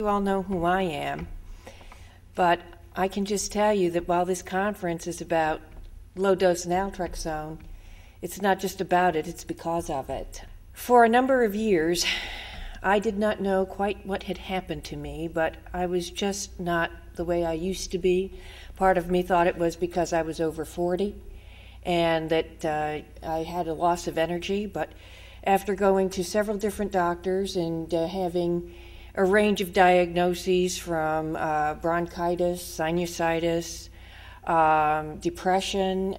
You all know who I am, but I can just tell you that while this conference is about low-dose naltrexone, it's not just about it, it's because of it. For a number of years, I did not know quite what had happened to me, but I was just not the way I used to be. Part of me thought it was because I was over 40 and that I had a loss of energy, but after going to several different doctors and having a range of diagnoses from bronchitis, sinusitis, depression,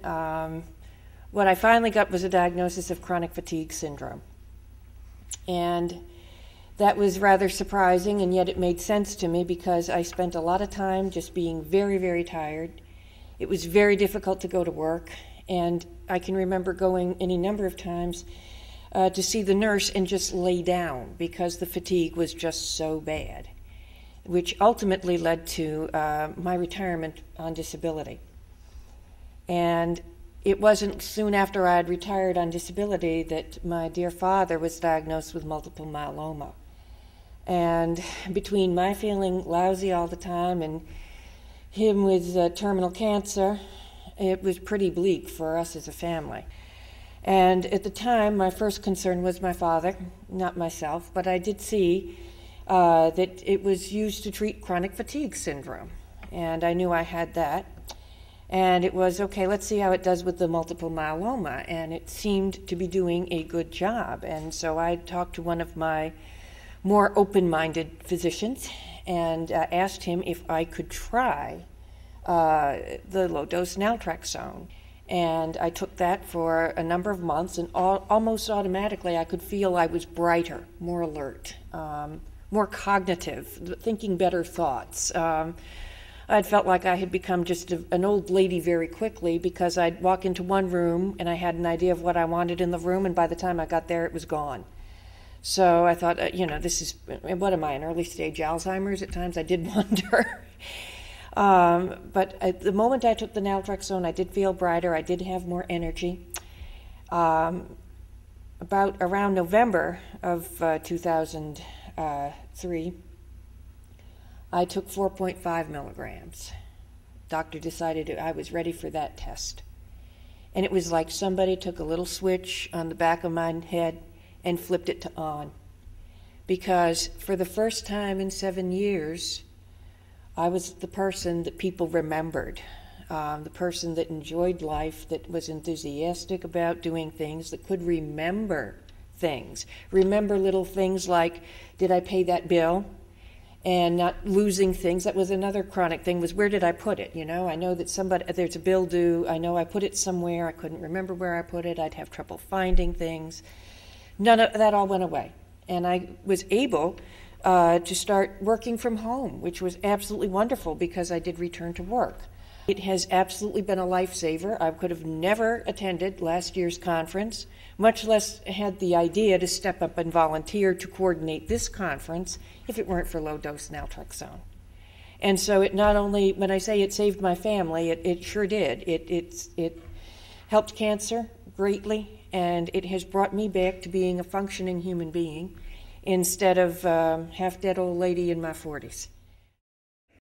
what I finally got was a diagnosis of chronic fatigue syndrome. And that was rather surprising, and yet it made sense to me because I spent a lot of time just being very, very tired. It was very difficult to go to work, and I can remember going any number of times to see the nurse and just lay down because the fatigue was just so bad, which ultimately led to my retirement on disability. And it wasn't soon after I had retired on disability that my dear father was diagnosed with multiple myeloma. And between my feeling lousy all the time and him with terminal cancer, it was pretty bleak for us as a family. And at the time, my first concern was my father, not myself, but I did see that it was used to treat chronic fatigue syndrome. And I knew I had that. And it was, okay, let's see how it does with the multiple myeloma. And it seemed to be doing a good job. And so I talked to one of my more open-minded physicians and asked him if I could try the low-dose naltrexone. And I took that for a number of months, and almost automatically I could feel I was brighter, more alert, more cognitive, thinking better thoughts. I'd felt like I had become just an old lady very quickly because I'd walk into one room and I had an idea of what I wanted in the room, and by the time I got there, it was gone. So I thought, this is, what am I, in early stage Alzheimer's at times? I did wonder. But at the moment I took the naltrexone, I did feel brighter. I did have more energy. About around November of 2003, I took 4.5 milligrams. Doctor decided I was ready for that test. And it was like somebody took a little switch on the back of my head and flipped it to on. Because for the first time in 7 years, I was the person that people remembered, the person that enjoyed life, that was enthusiastic about doing things, that could remember things. Remember little things like, did I pay that bill? And not losing things. That was another chronic thing, was where did I put it? I know that there's a bill due. I know I put it somewhere. I couldn't remember where I put it. I'd have trouble finding things. None of that all went away. And I was able to start working from home, which was absolutely wonderful because I did return to work. It has absolutely been a lifesaver. I could have never attended last year's conference, much less had the idea to step up and volunteer to coordinate this conference if it weren't for low-dose naltrexone. And so it not only, when I say it saved my family, it sure did. It helped cancer greatly, and it has brought me back to being a functioning human being instead of half-dead old lady in my 40s.